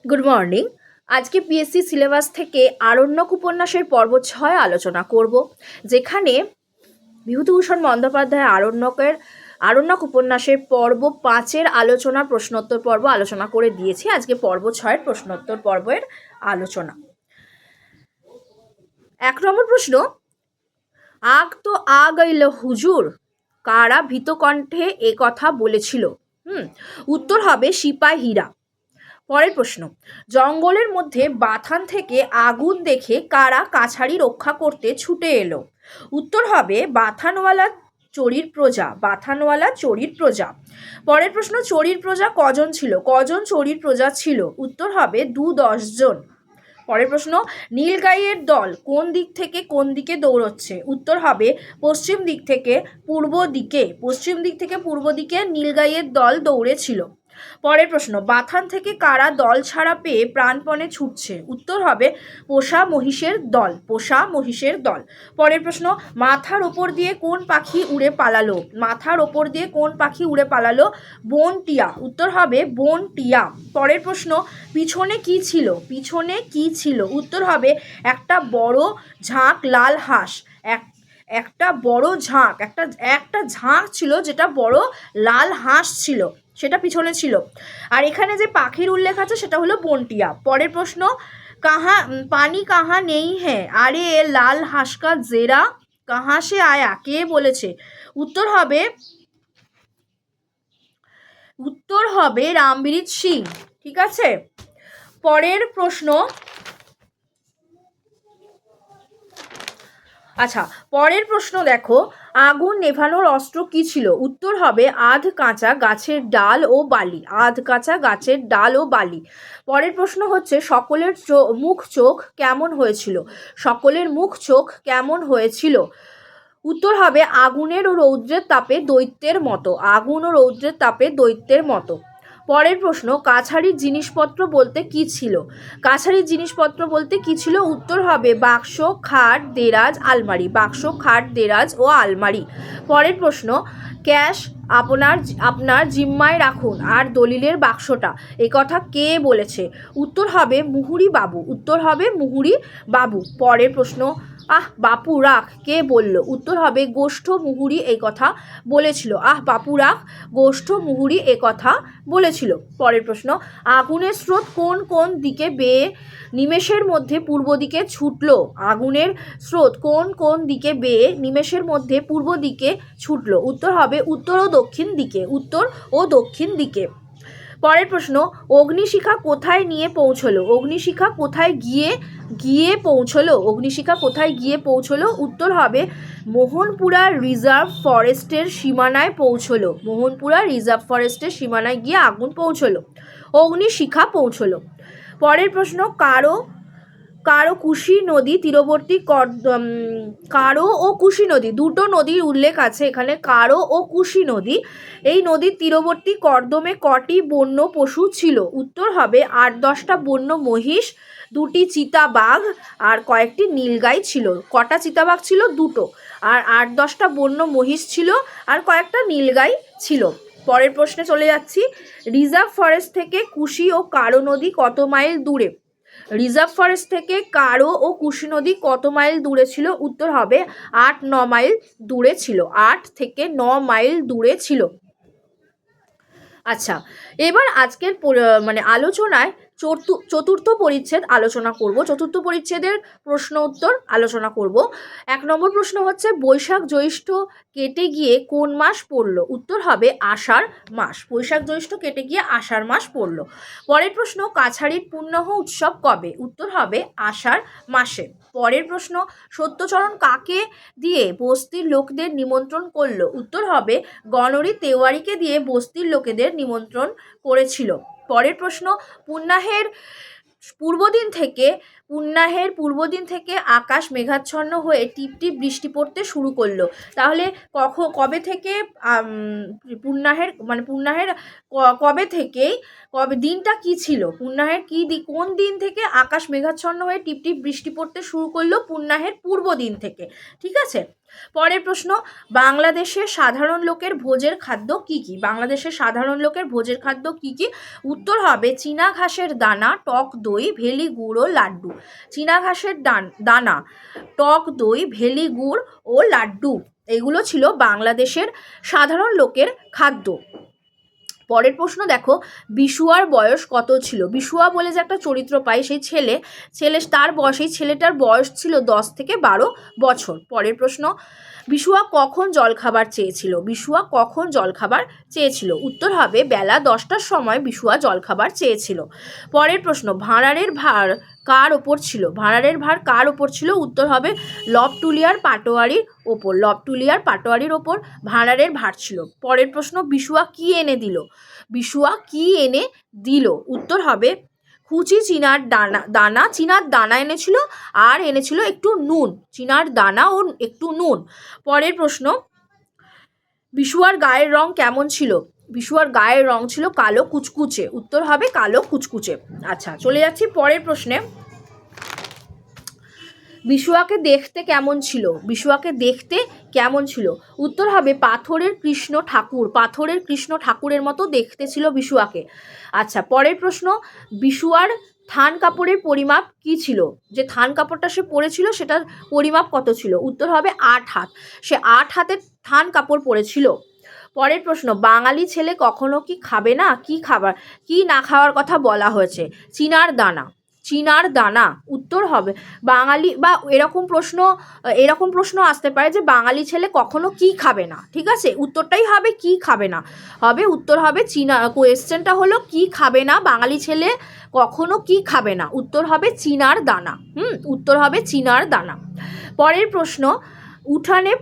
Good morning. আজকে PSC syllabus থেকে আরণ্যক উপন্যাসের পর্ব 6 আলোচনা করব, যেখানে বিভূতিভূষণ বন্দ্যোপাধ্যায় আরণ্যক উপন্যাসের পর্ব 5-এর আলোচনা প্রশ্নোত্তর পর্ব আলোচনা করে দিয়েছি। আজকে পর্ব 6-এর প্রশ্নোত্তর পর্বের আলোচনা। 1 নম্বর প্রশ্ন, আগ তো আ গইল হুজুর, কারা ভীত কণ্ঠে এ কথা বলেছিল? উত্তর হবে সিপাহীরা। পরের প্রশ্ন, জঙ্গলের মধ্যে বাথান থেকে আগুন দেখে কারা কাছারি রক্ষা করতে ছুটে এলো? উত্তর হবে বাথানওয়ালা চোরির প্রজা। পরের প্রশ্ন, চোরির প্রজা কজন ছিল? কজন চোরির প্রজা ছিল? উত্তর হবে 10 জন। পরের প্রশ্ন, নীলগাইয়ের দল কোন দিক থেকে কোন দিকে দৌড়চ্ছে? উত্তর হবে পশ্চিম দিক থেকে পূর্ব দিকে নীলগাইয়ের দল দৌড়েছিল। পরের প্রশ্ন, বাথান থেকে কারা দল ছাড়া পেয়ে প্রাণপণে ছুটছে? উত্তর হবে পোষা মহিষের দল। পরের প্রশ্ন, মাথার ওপর দিয়ে কোন পাখি উড়ে পালালো? বনটিয়া। উত্তর হবে বনটিয়া। পরের প্রশ্ন, পিছনে কি ছিল? উত্তর হবে একটা বড় ঝাঁক লাল হাঁস। একটা বড় ঝাঁক একটা ঝাঁক ছিল, যেটা বড় লাল হাঁস ছিল, সেটা পিছনে ছিল। আর এখানে যে পাখির উল্লেখ আছে সেটা হলো বনটিয়া। পরের প্রশ্ন, পানি কাহা নেই হ্যাঁ, আরে লাল হাঁস কা জেরা কাহা সে আয়া, কে বলেছে? উত্তর হবে রামবীর সিং। ঠিক আছে। পরের প্রশ্ন, দেখো, আগুন নেভানোর অস্ত্র কি ছিল? উত্তর হবে আধ কাঁচা গাছের ডাল ও বালি। পরের প্রশ্ন হচ্ছে, সকলের মুখ চোখ কেমন হয়েছিল? উত্তর হবে আগুন ও রৌদ্রের তাপে দৈত্যের মতো। পরের প্রশ্ন, কাছারির জিনিসপত্র বলতে কি ছিল? উত্তর হবে বাক্স, খাট, দেরাজ, ও আলমারি। পরের প্রশ্ন, ক্যাশ আপনার জিম্মায় রাখুন আর দলিলের বাক্সটা, এই কথা কে বলেছে? উত্তর হবে মুহুরী বাবু। পরের প্রশ্ন, বাপু রাখ, কে বলল? উত্তর হবে গোষ্ঠ মুহুরী এই কথা বলেছিল। পরের প্রশ্ন, আগুনের স্রোত কোন কোন দিকে বেয়ে নিমেষের মধ্যে পূর্ব দিকে ছুটলো? উত্তর হবে উত্তর ও দক্ষিণ দিকে। পরের প্রশ্ন, অগ্নিশিখা কোথায় গিয়ে পৌঁছলো? উত্তর হবে মোহনপুরা রিজার্ভ ফরেস্টের সীমানায় গিয়ে আগুন অগ্নিশিখা পৌঁছলো। পরের প্রশ্ন, কারো কুশি নদী তীরবর্তী কারো ও কুশি নদী, দুটো নদীর উল্লেখ আছে এখানে, কারো ও কুশি নদী। এই নদীর তীরবর্তী কর্দমে কটি বন্য পশু ছিল? উত্তর হবে 8-10টা বন্য মহিষ, 2টি চিতাবাঘ আর কয়েকটি নীলগাই ছিল। কটা চিতাবাঘ ছিল? 2টো। আর 8-10টা বন্য মহিষ ছিল আর কয়েকটা নীলগাই ছিল। পরের প্রশ্নে চলে যাচ্ছি, রিজার্ভ ফরেস্ট থেকে কুশি ও কারো নদী কত মাইল দূরে? রিজার্ভ ফরেস্ট থেকে কারো ও কুশি নদী কত মাইল দূরে ছিল? উত্তর হবে 8-9 মাইল দূরে ছিল। 8 থেকে 9 মাইল দূরে ছিল। আচ্ছা, এবার আজকের আলোচনায় চতুর্থ পরিচ্ছেদ আলোচনা করব। চতুর্থ পরিচ্ছেদের প্রশ্ন উত্তর আলোচনা করব। 1 নম্বর প্রশ্ন হচ্ছে, বৈশাখ জ্যৈষ্ঠ কেটে গিয়ে কোন মাস পড়ল? উত্তর হবে আষাঢ় মাস। বৈশাখ জ্যৈষ্ঠ কেটে গিয়ে আষাঢ় মাস পড়ল। পরের প্রশ্ন, কাছারির পুণ্যহ উৎসব কবে? উত্তর হবে আষাঢ় মাসে। পরের প্রশ্ন, সত্যচরণ কাকে দিয়ে বস্তির লোকদের নিমন্ত্রণ করলো? উত্তর হবে গণরী তেওয়ারিকে দিয়ে বস্তির লোকেদের নিমন্ত্রণ করেছিল। পরের প্রশ্ন, পুণ্যাহের পূর্বদিন থেকে আকাশ মেঘাচ্ছন্ন হয়ে টিপটিপ বৃষ্টি পড়তে শুরু করলো। তাহলে কবে থেকে দিনটা কি ছিল? কোন দিন থেকে আকাশ মেঘাচ্ছন্ন হয়ে টিপটিপ বৃষ্টি পড়তে শুরু করলো? পুণ্যাহের পূর্ব দিন থেকে। ঠিক আছে। পরের প্রশ্ন, বাংলাদেশের সাধারণ লোকের ভোজের খাদ্য কি কি? বাংলাদেশের সাধারণ লোকের ভোজের খাদ্য কি কি? উত্তর হবে চীনা ঘাসের দানা, টক দই, ভেলি গুড় ও লাড্ডু। চীনা ঘাসের দানা, টক দই, ভেলি গুড় ও লাড্ডু, এগুলো ছিল বাংলাদেশের সাধারণ লোকের খাদ্য। পরের প্রশ্ন দেখো, বিশুয়ার বয়স কত ছিল? বিশুয়া বলে যে একটা চরিত্র পাই, সেই সেই ছেলেটার বয়স ছিল 10 থেকে 12 বছর। পরের প্রশ্ন, বিশুয়া কখন জলখাবার চেয়েছিল? বিশুয়া কখন জলখাবার চেয়েছিল? উত্তর হবে বেলা 10টার সময় বিশুয়া জলখাবার চেয়েছিল। পরের প্রশ্ন, ভাঁড়ারের ভার কার ওপর ছিল? ভাঁড়ারের ভার কার ওপর ছিল? উত্তর হবে লবটুলিয়ার পাটোয়ারির ওপর। লবটুলিয়ার পাটোয়ারির ওপর ভাঁড়ারের ভার ছিল। পরের প্রশ্ন, বিশুয়া কি এনে দিল? বিশুয়া কি এনে দিল? উত্তর হবে কুচি চিনার দানা এনেছিল, আর এনেছিল একটু নুন। চিনার দানা ও একটু নুন। পরের প্রশ্ন, বিশুয়ার গায়ের রং কেমন ছিল? বিশুয়ার গায়ের রং ছিল কালো কুচকুচে। উত্তর হবে কালো কুচকুচে। আচ্ছা, চলে যাচ্ছি পরের প্রশ্নে। বিশুয়াকে দেখতে কেমন ছিল? বিশুয়াকে দেখতে কেমন ছিল? উত্তর হবে পাথরের কৃষ্ণ ঠাকুরের মতো দেখতে ছিল বিশুয়াকে। আচ্ছা, পরের প্রশ্ন, বিশুয়ার থান কাপড়ের পরিমাপ কি ছিল? যে থান কাপড়টা সে পরেছিল সেটার পরিমাপ কত ছিল? উত্তর হবে 8 হাত। সে 8 হাতের থান কাপড় পরেছিল। পরের প্রশ্ন, বাঙালি ছেলে কখনো কি খাবে না? কি না খাওয়ার কথা বলা হয়েছে? চিনার দানা। উত্তর হবে বাঙালি, বা এরকম প্রশ্ন আসতে পারে যে বাঙালি ছেলে কখনো কি খাবে না। ঠিক আছে, উত্তরটাই হবে কি খাবে না। উত্তর হবে কোয়েশ্চেনটা হলো কি খাবে না, বাঙালি ছেলে কখনো কি খাবে না। উত্তর হবে চিনার দানা। উত্তর হবে চিনার দানা। পরের প্রশ্ন, উঠোনে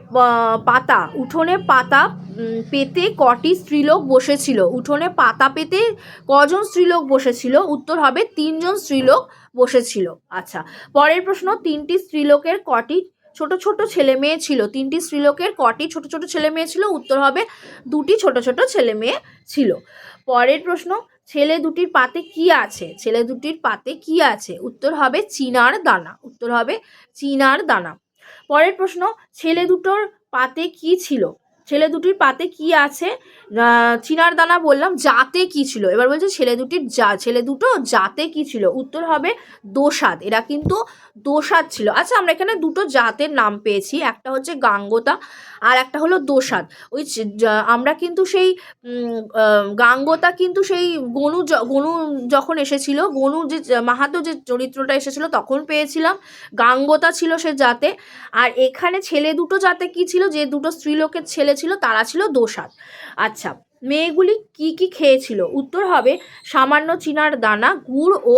পাতা পেতে কটি স্ত্রীলোক বসেছিল? উঠোনে পাতা পেতে কজন স্ত্রীলোক বসেছিল? উত্তর হবে 3 জন স্ত্রীলোক বসেছিল। আচ্ছা, পরের প্রশ্ন, 3টি স্ত্রীলোকের কটি ছোট ছোট ছেলে মেয়ে ছিল? 3টি স্ত্রীলোকের কটি ছোট ছোট ছেলে মেয়ে ছিল? উত্তর হবে 2টি ছোট ছোট ছেলে মেয়ে ছিল। পরের প্রশ্ন, ছেলে দুটির পাতে কি আছে? ছেলে দুটির পাতে কি আছে? উত্তর হবে চিনার দানা। উত্তর হবে চিনার দানা। পরের প্রশ্ন, ছেলে দুটোর পাতে কি ছিল? ছেলে দুটির পাতে কি আছে? চিনার দানা বললাম, জাতে কি ছিল? এবার বলছে ছেলে দুটো জাতে কি ছিল? উত্তর হবে দোসাদ। এরা কিন্তু দোসাদ ছিল। আচ্ছা, আমরা এখানে দুটো জাতের নাম পেয়েছি, একটা হচ্ছে গাঙ্গোতা আর একটা হলো দোসাদ। আমরা কিন্তু সেই গাঙ্গোতা কিন্তু সেই গনু যখন এসেছিল, গনু যে মাহাতো যে চরিত্রটা এসেছিল তখন পেয়েছিলাম। গাঙ্গোতা ছিল সে জাতে। আর এখানে ছেলে দুটো জাতে কি ছিল? যে দুটো স্ত্রীলোকের ছেলে ছিল তারা ছিল দোসাদ। আচ্ছা, মেয়েগুলি কি কি খেয়েছিল? উত্তর হবে সামান্য চিনার দানা, গুড় ও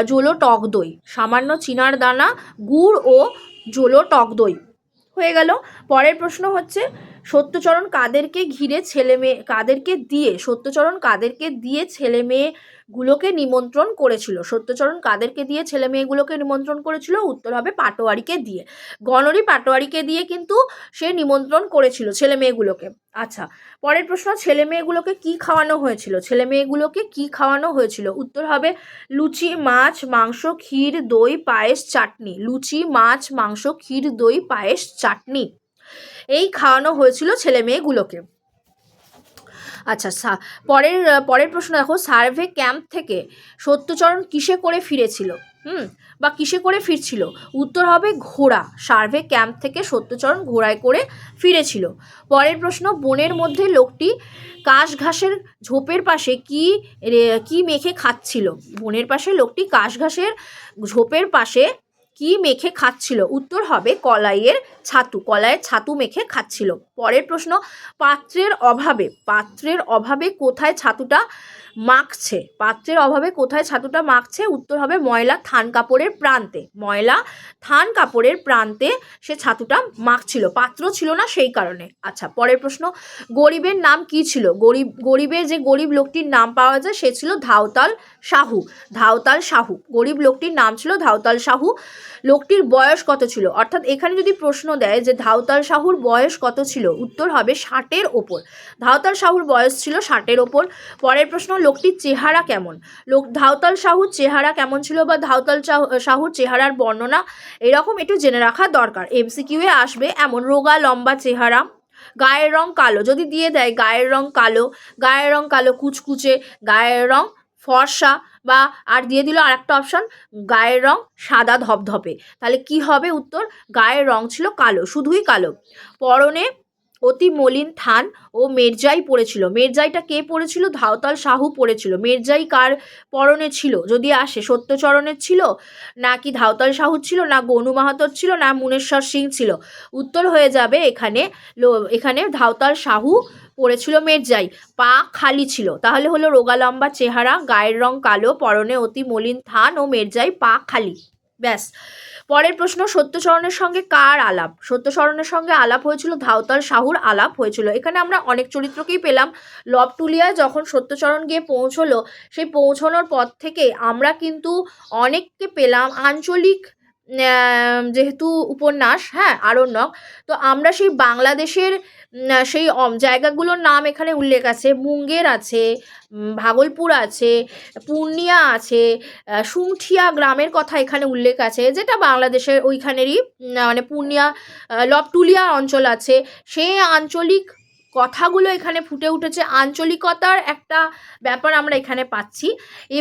জোলো টক দই। সামান্য চিনার দানা, গুড় ও জোলো টক দই হয়ে গেল। পরের প্রশ্ন হচ্ছে, সত্যচরণ কাদেরকে দিয়ে ছেলে মেয়েগুলোকে নিমন্ত্রণ করেছিল? সত্যচরণ কাদেরকে দিয়ে ছেলে মেয়েগুলোকে নিমন্ত্রণ করেছিল? উত্তর হবে পাটোয়ারিকে দিয়ে। গণরি পাটোয়ারিকে দিয়ে কিন্তু সে নিমন্ত্রণ করেছিল ছেলে মেয়েগুলোকে। আচ্ছা, পরের প্রশ্ন, ছেলে মেয়েগুলোকে কি খাওয়ানো হয়েছিল? ছেলে মেয়েগুলোকে কি খাওয়ানো হয়েছিল? উত্তর হবে লুচি, মাছ, মাংস, ক্ষীর, দই, পায়েস, চাটনি। লুচি, মাছ, মাংস, ক্ষীর, দই, পায়েস, চাটনি, এই খাওয়ানো হয়েছিল ছেলে মেয়েগুলোকে। আচ্ছা, পরের প্রশ্ন দেখো, সার্ভে ক্যাম্প থেকে সত্যচরণ কিসে করে ফিরেছিল? বা কিসে করে ফিরছিল? উত্তর হবে ঘোড়া। সার্ভে ক্যাম্প থেকে সত্যচরণ ঘোড়ায় করে ফিরেছিল। পরের প্রশ্ন, বনের মধ্যে লোকটি কাশ ঘাসের ঝোপের পাশে কি মেখে খাচ্ছিল? বনের পাশে লোকটি কাশ ঘাসের ঝোপের পাশে কি মেখে খাচ্ছিল? উত্তর হবে কলাইয়ের ছাতু মেখে খাচ্ছিল। পরের প্রশ্ন, পাত্রের অভাবে কোথায় ছাতুটা মাখছে? উত্তর হবে ময়লা থান কাপড়ের প্রান্তে সে ছাতুটা মাখছিল, পাত্র ছিল না সেই কারণে। আচ্ছা, পরের প্রশ্ন, গরিবের নাম কি ছিল? গরিবের যে গরিব লোকটির নাম পাওয়া যায় সে ছিল ধাওতাল সাহু। গরিব লোকটির নাম ছিল ধাওতাল সাহু। লোকটির বয়স কত ছিল? অর্থাৎ এখানে যদি প্রশ্ন দেয় যে ধাওতাল সাহুর বয়স কত ছিল, উত্তর হবে 60-এর ওপর। ধাওতাল সাহুর বয়স ছিল 60-এর ওপর। পরের প্রশ্ন, লোকটির চেহারা কেমন, ধাওতাল সাহুর চেহারা কেমন ছিল বা ধাওতাল সাহুর চেহারার বর্ণনা এরকম একটু জেনে রাখা দরকার। এমসিকিউ এ আসবে এমন, রোগা লম্বা চেহারা, গায়ের রং কালো, যদি দিয়ে দেয় গায়ের রং কালো, গায়ের রং কালো কুচকুচে, গায়ের রং ফর্সা, বা আর দিয়ে দিল আরেকটা অপশন গায়ের রং সাদা ধপধপে, তাহলে কি হবে উত্তর? গায়ের রং ছিল কালো, শুধুই কালো। পরনে অতি মলিন থান ও মেরজাই পরেছিল, মেরজাইটা কে পরেছিল? ধাওতাল সাহু পরেছিল। মেরজাই কার পরনে ছিল যদি আসে? সত্যচরণের ছিল, নাকি ধাওতাল সাহুর ছিল, না গনু মাহাতোর ছিল, না মুনেশ্বর সিং ছিল? উত্তর হয়ে যাবে এখানে ধাওতাল সাহু পরেছিল মেরজাই, পা খালি ছিল। তাহলে হলো রোগা লম্বা চেহারা, গায়ের রং কালো, পরনে অতি মলিন থান ও মেরজাই, পা খালি। ব্যাস। পরের প্রশ্ন, সত্যচরণের সঙ্গে কার আলাপ? সত্যচরণের সঙ্গে আলাপ হয়েছিল ধাওতাল সাহুর আলাপ হয়েছিল। এখানে আমরা অনেক চরিত্রকেই পেলাম। লবটুলিয়ায় যখন সত্যচরণ গিয়ে পৌঁছলো, সেই পৌঁছানোর পর থেকে আমরা কিন্তু অনেককে পেলাম। আঞ্চলিক যেহেতু উপন্যাস, হ্যাঁ, আরণ্যক, তো আমরা সেই বাংলাদেশের সেই জায়গাগুলোর নাম এখানে উল্লেখ আছে। মুঙ্গের আছে, ভাগলপুর আছে, পূর্ণিয়া আছে, সুংঠিয়া গ্রামের কথা এখানে উল্লেখ আছে, যেটা বাংলাদেশের ওইখানেরই, মানে পূর্ণিয়া লবটুলিয়া অঞ্চল আছে। সেই আঞ্চলিক কথাগুলো এখানে ফুটে উঠেছে, আঞ্চলিকতার একটা ব্যাপার আমরা এখানে পাচ্ছি।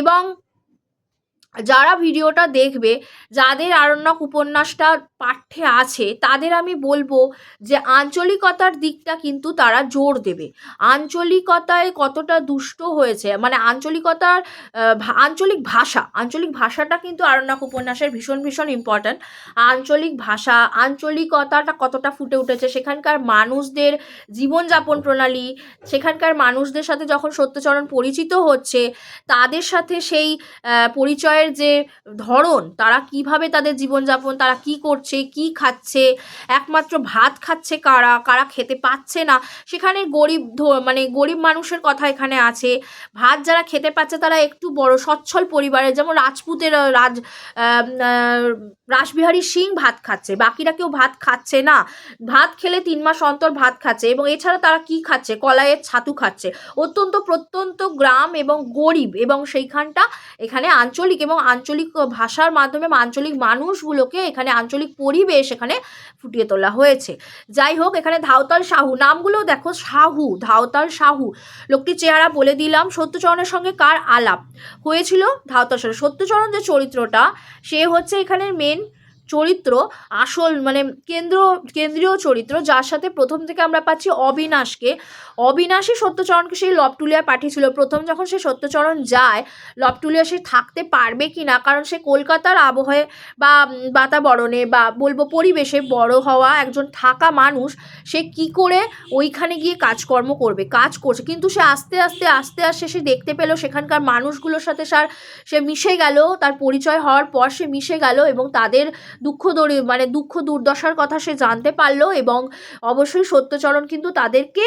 এবং যারা ভিডিওটা দেখবে, যাদের আরণ্যক উপন্যাসটা পাঠ্যে আছে, তাদের আমি বলবো যে আঞ্চলিকতার দিকটা কিন্তু তারা জোর দেবে। আঞ্চলিকতায় কতটা দুষ্ট হয়েছে, মানে আঞ্চলিকতার আঞ্চলিক ভাষাটা কিন্তু আরণ্যক উপন্যাসের ভীষণ ভীষণ ইম্পর্ট্যান্ট। আঞ্চলিক ভাষা, আঞ্চলিকতাটা কতটা ফুটে উঠেছে, সেখানকার মানুষদের জীবনযাপন প্রণালী, সেখানকার মানুষদের সাথে যখন সত্যচরণ পরিচিত হচ্ছে, তাদের সাথে সেই পরিচয়ের যে ধরন, তারা কিভাবে তাদের জীবনযাপন, তারা কি করছে, কি খাচ্ছে, একমাত্র ভাত খাচ্ছে কারা, কারা খেতে পাচ্ছে না, সেখানে গরিব মানুষের কথা এখানে আছে। ভাত যারা খেতে পাচ্ছে তারা একটু বড় সচ্ছল পরিবারের, যেমন রাজপুতের রাসবিহারী সিং ভাত খাচ্ছে, বাকিরা কেউ ভাত খাচ্ছে না। ভাত খেলে 3 মাস অন্তর ভাত খাচ্ছে, এবং এছাড়া তারা কি খাচ্ছে? কলাইয়ের ছাতু খাচ্ছে। অত্যন্ত প্রত্যন্ত গ্রাম এবং গরিব, এবং সেইখানটা এখানে আঞ্চলিক, এবং আঞ্চলিক ভাষার মাধ্যমে আঞ্চলিক মানুষগুলোকে এখানে আঞ্চলিক পরিবেশ এখানে ফুটিয়ে তোলা হয়েছে। যাই হোক, এখানে ধাওতাল সাহু, নামগুলো দেখো, সাহু, ধাওতাল সাহু, লোকটির চেহারা বলে দিলাম। সত্যচরণের সঙ্গে কার আলাপ হয়েছিল? ধাওতাল সাহু। সত্যচরণ যে চরিত্রটা, সে হচ্ছে এখানের মেন চরিত্র, আসল মানে কেন্দ্রীয় চরিত্র, যার সাথে প্রথম থেকে আমরা পাচ্ছি অবিনাশকে। অবিনাশই সত্যচরণকে সেই লবটুলিয়া পাঠিয়েছিল। প্রথম যখন সে সত্যচরণ যায় লবটুলিয়া, সে থাকতে পারবে কি না, কারণ সে কলকাতার আবহাওয়ায় বা বাতাবরণে বা বলবো পরিবেশে বড় হওয়া একজন থাকা মানুষ, সে কি করে ওইখানে গিয়ে কাজকর্ম করবে? কাজ করছে, কিন্তু সে আস্তে আস্তে সে দেখতে পেল সেখানকার মানুষগুলোর সাথে সে মিশে গেল। তার পরিচয় হওয়ার পর সে মিশে গেল, এবং তাদের দুঃখ দুর্দশার কথা সে জানতে পারলো, এবং অবশ্যই সত্যচরণ কিন্তু তাদেরকে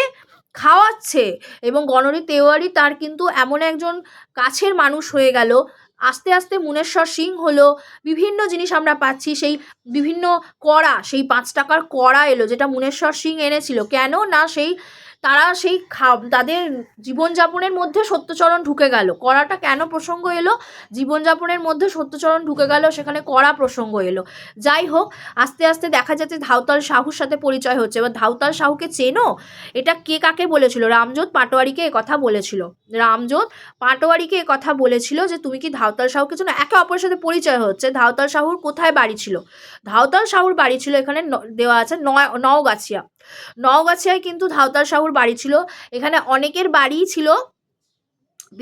খাওয়াচ্ছে, এবং গণরী তেওয়ারি তার কিন্তু এমন একজন কাছের মানুষ হয়ে গেল। আস্তে আস্তে মুনেশ্বর সিং হলো, বিভিন্ন জিনিস আমরা পাচ্ছি। সেই বিভিন্ন কড়া, সেই 5 টাকার কড়া এলো, যেটা মুনেশ্বর সিং এনেছিল। কেন না তারা তাদের জীবনযাপনের মধ্যে সত্যচরণ ঢুকে গেল। কড়াটা কেন প্রসঙ্গ এলো? জীবনযাপনের মধ্যে সত্যচরণ ঢুকে গেল, সেখানে কড়া প্রসঙ্গ এলো। যাই হোক, আস্তে আস্তে দেখা যাচ্ছে ধাওতাল সাহুর সাথে পরিচয় হচ্ছে। এবার ধাওতাল সাহুকে চেনো? এটা কে কাকে বলেছিল? রামজোত পাটোয়ারিকে কথা বলেছিল। রামজোত পাটোয়ারিকে কথা বলেছিল যে তুমি কি ধাওতাল সাহুকে চেনো? একে অপরের সাথে পরিচয় হচ্ছে। ধাওতাল সাহুর কোথায় বাড়ি ছিল? ধাওতাল সাহুর বাড়ি ছিল এখানে দেওয়া আছে নওগাছিয়া। নওগাছিয়ায় কিন্তু ধাওতাল সাহুর বাড়ি ছিল। এখানে অনেকের বাড়িই ছিল,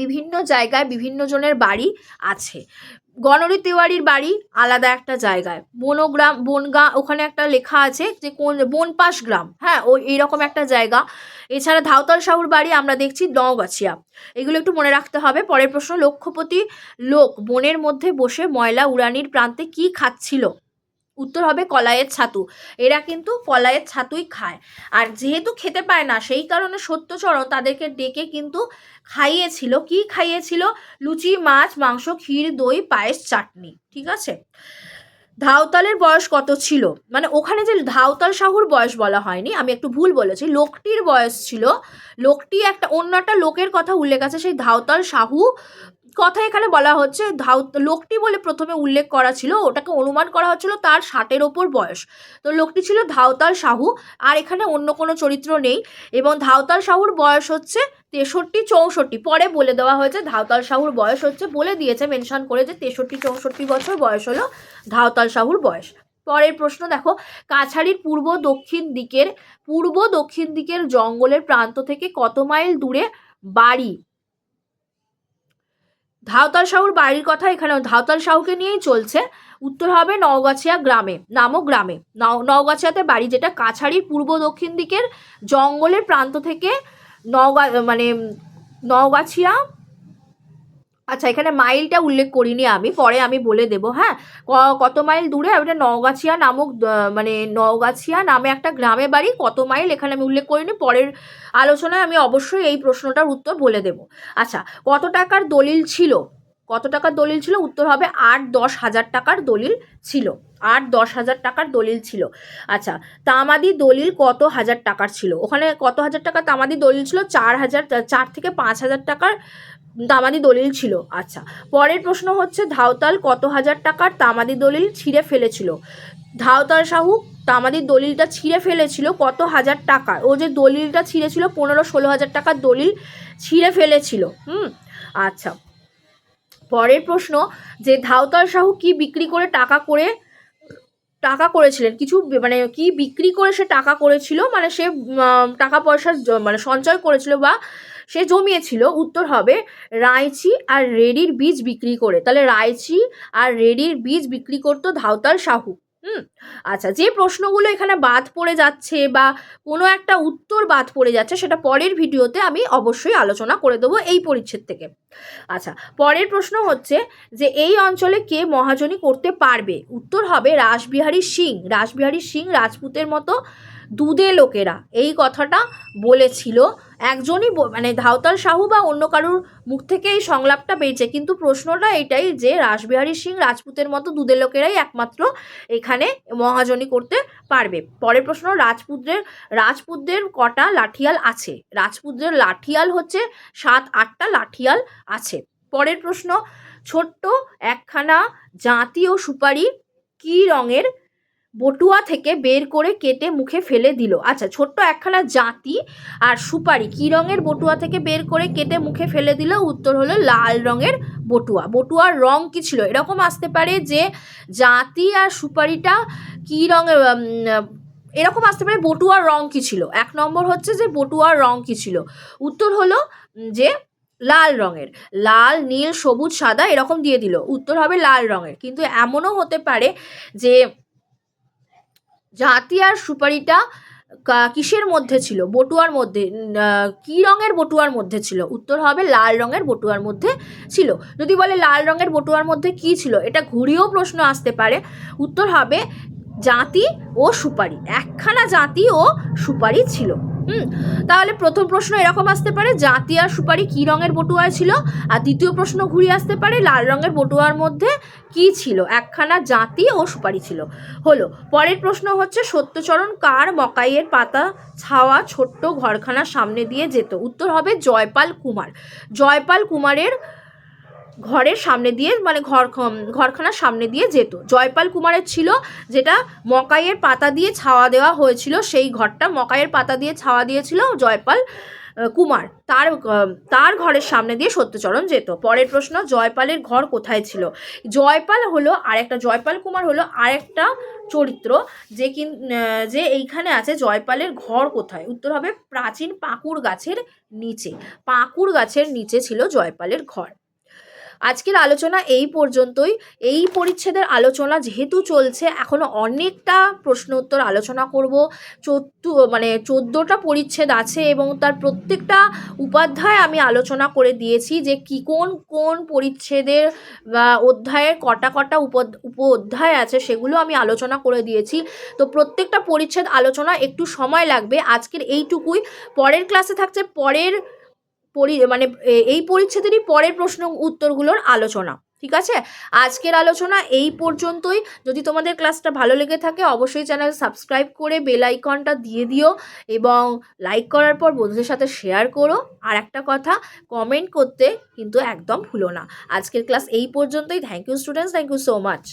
বিভিন্ন জায়গায় বিভিন্ন জনের বাড়ি আছে। গণরী তেওয়ারির বাড়ি আলাদা একটা জায়গায়, বনগাঁ, ওখানে একটা লেখা আছে যে কোন বনপাস গ্রাম, হ্যাঁ, ওই এইরকম একটা জায়গা। এছাড়া ধাওতাল সাহুর বাড়ি আমরা দেখছি নওগাছিয়া। এগুলো একটু মনে রাখতে হবে। পরের প্রশ্ন, লক্ষপতি লোক বনের মধ্যে বসে ময়লা উড়ানির প্রান্তে কি খাচ্ছিল? উত্তর হবে কলাইয়ের ছাতু। এরা কিন্তু কলাইয়ের ছাতুই খায়, আর যেহেতু খেতে পায় না, সেই কারণে সত্যচরণ তাদেরকে ডেকে কিন্তু খাইয়েছিল। কি খাইয়েছিল? লুচি, মাছ, মাংস, ক্ষীর, দই, পায়েস, চাটনি। ঠিক আছে। ধাওতালের বয়স কত ছিল, মানে ওখানে যে ধাওতাল সাহুর বয়স বলা হয়নি, আমি একটু ভুল বলেছি, লোকটির বয়স ছিল, লোকটি অন্য একটা লোকের কথা উল্লেখ আছে, সেই ধাওতাল সাহু কথা এখানে বলা হচ্ছে। লোকটি বলে প্রথমে উল্লেখ করা ছিল, ওটাকে অনুমান করা হচ্ছিল তার 60-এর ওপর বয়স, তো লোকটি ছিল ধাওতাল সাহু, আর এখানে অন্য কোনো চরিত্র নেই। এবং ধাওতাল সাহুর বয়স হচ্ছে 63-64, পরে বলে দেওয়া হয়েছে ধাওতাল সাহুর বয়স হচ্ছে, বলে দিয়েছে মেনশন করে যে 63-64 বছর বয়স হলো ধাওতাল সাহুর বয়স। পরের প্রশ্ন দেখো, কাছাড়ির পূর্ব দক্ষিণ দিকের জঙ্গলের প্রান্ত থেকে কত মাইল দূরে বাড়ি? ধাওতাল সাহুর বাড়ির কথা এখানে ধাওতাল সাহুকে নিয়েই চলছে। উত্তর হবে নওগাছিয়া নামক গ্রামে। নওগাছিয়াতে বাড়ি, যেটা কাছাড়ির পূর্ব দক্ষিণ দিকের জঙ্গলের প্রান্ত থেকে নওগাছিয়া। আচ্ছা, এখানে মাইলটা উল্লেখ করিনি আমি, পরে আমি বলে দেবো, হ্যাঁ, কত মাইল দূরে। ওটা নওগাছিয়া নওগাছিয়া নামে একটা গ্রামে বাড়ি, কত মাইল এখানে আমি উল্লেখ করিনি, পরের আলোচনায় আমি অবশ্যই এই প্রশ্নটার উত্তর বলে দেবো। আচ্ছা, কত টাকার দলিল ছিল? উত্তর হবে 8-10 হাজার টাকার দলিল ছিল। 8-10 হাজার টাকার দলিল ছিল। আচ্ছা, তামাদি দলিল কত হাজার টাকার ছিল? ওখানে কত হাজার টাকা তামাদি দলিল ছিল? 4 থেকে 5 হাজার টাকার তামাদি দলিল ছিল। আচ্ছা, পরের প্রশ্ন হচ্ছে, ধাওতাল কত হাজার টাকার তামাদি দলিল ছিঁড়ে ফেলেছিল? ধাওতাল সাহু তামাদি দলিলটা ছিঁড়ে ফেলেছিল কত হাজার টাকার? ও যে দলিলটা ছিঁড়েছিল 15-16 হাজার টাকার দলিল ছিঁড়ে ফেলেছিল। আচ্ছা, পরের প্রশ্ন, যে ধাওতাল সাহু কি বিক্রি করে টাকা করেছিলেন, কিছু মানে কি বিক্রি করে সে টাকা করেছিল, মানে সে টাকা পয়সা সঞ্চয় করেছিল বা সে জমিয়েছিল? উত্তর হবে রাইচি আর রেডির বীজ বিক্রি করে। তাহলে রাইচি আর রেডির বীজ বিক্রি করতো ধাওতাল সাহু। আচ্ছা, যে প্রশ্নগুলো এখানে বাদ পড়ে যাচ্ছে বা কোনো একটা উত্তর বাদ পড়ে যাচ্ছে, সেটা পরের ভিডিওতে আমি অবশ্যই আলোচনা করে দেবো এই পরিচ্ছেদ থেকে। আচ্ছা, পরের প্রশ্ন হচ্ছে যে এই অঞ্চলে কে মহাজনী করতে পারবে? উত্তর হবে রাসবিহারী সিং। রাজপুতের মতো দুধে লোকেরা, এই কথাটা বলেছিল একজনই, মানে ধাওতাল সাহু বা অন্য কারোর মুখ থেকে এই সংলাপটা পেয়েছে, কিন্তু প্রশ্নটা এটাই যে রাসবিহারী সিং রাজপুতের মতো দুধের লোকেরাই একমাত্র এখানে মহাজনী করতে পারবে। পরের প্রশ্ন, রাজপুতদের কটা লাঠিয়াল আছে? রাজপুতদের লাঠিয়াল হচ্ছে 7-8টা লাঠিয়াল আছে। পরের প্রশ্ন, ছোট্ট একখানা জাঁতি ও সুপারি কি রঙের বটুয়া থেকে বের করে কেটে মুখে ফেলে দিল? আচ্ছা, ছোট্ট একখানা জাঁতি আর সুপারি কি রঙের বটুয়া থেকে বের করে কেটে মুখে ফেলে দিল? উত্তর হলো লাল রঙের বটুয়া। বটুয়ার রং কি ছিল? এরকম আসতে পারে যে জাঁতি আর সুপারিটা কি রঙের, এরকম আসতে পারে বটুয়ার রং কি ছিল। 1 নম্বর হচ্ছে যে বটুয়ার রং কি ছিল, উত্তর হলো যে লাল রঙের। লাল, নীল, সবুজ, সাদা এরকম দিয়ে দিল, উত্তর হবে লাল রঙের। কিন্তু এমনও হতে পারে যে জাঁতি আর সুপারিটা কিসের মধ্যে ছিল? বটুয়ার মধ্যে। কি রঙের বটুয়ার মধ্যে ছিল? উত্তর হবে লাল রঙের বটুয়ার মধ্যে ছিল। যদি বলে লাল রঙের বটুয়ার মধ্যে কি ছিল, এটা ঘুরিয়েও প্রশ্ন আসতে পারে। উত্তর হবে জাঁতি ও সুপারি, একখানা জাঁতি ও সুপারি ছিল। তাহলে প্রথম প্রশ্ন এরকম আসতে পারে, জাঁতি আর সুপারি কি রঙের বটুয়ায় ছিল, আর দ্বিতীয় প্রশ্ন ঘুরিয়ে আসতে পারে লাল রঙের বটুয়ার মধ্যে কি ছিল? একখানা জাঁতি ও সুপারি ছিল। হলো। পরের প্রশ্ন হচ্ছে, সত্যচরণ কার মকাইয়ের পাতা ছাওয়া ছোট্ট ঘরখানার সামনে দিয়ে যেত? উত্তর হবে জয়পাল কুমার। জয়পাল কুমারের ঘরের সামনে দিয়ে, মানে ঘরখানার সামনে দিয়ে যেত। জয়পাল কুমারের ছিল, যেটা মকাইয়ের পাতা দিয়ে ছাওয়া দেওয়া হয়েছিল, সেই ঘরটা মকাইয়ের পাতা দিয়ে ছাওয়া দিয়েছিল জয়পাল কুমার, তার ঘরের সামনে দিয়ে সত্যচরণ যেত। পরের প্রশ্ন, জয়পালের ঘর কোথায় ছিল? জয়পাল কুমার হলো আরেকটা চরিত্র যে এইখানে আছে। জয়পালের ঘর কোথায়? উত্তর হবে প্রাচীন পাকুড় গাছের নিচে। পাকুড় গাছের নিচে ছিল জয়পালের ঘর। আজকের আলোচনা এই পর্যন্তই। এই পরিচ্ছেদের আলোচনা যেহেতু চলছে, এখনও অনেকটা প্রশ্ন উত্তর আলোচনা করব। 14টা পরিচ্ছেদ আছে এবং তার প্রত্যেকটা উপাধ্যায় আমি আলোচনা করে দিয়েছি যে কোন পরিচ্ছেদের বা অধ্যায়ের কটা উপ অধ্যায় আছে, সেগুলো আমি আলোচনা করে দিয়েছি। তো প্রত্যেকটা পরিচ্ছেদ আলোচনা একটু সময় লাগবে। আজকের এইটুকুই। পরের ক্লাসে থাকছে এই পরিচ্ছেদেরই পরের প্রশ্ন উত্তরগুলোর আলোচনা। ঠিক আছে, আজকের আলোচনা এই পর্যন্তই। যদি তোমাদের ক্লাসটা ভালো লেগে থাকে অবশ্যই চ্যানেল সাবস্ক্রাইব করে বেল আইকনটা দিয়ে দিও এবং লাইক করার পর বন্ধুদের সাথে শেয়ার করো। আর একটা কথা, কমেন্ট করতে কিন্তু একদম ভুলো না। আজকের ক্লাস এই পর্যন্তই। Thank you students, thank you so much.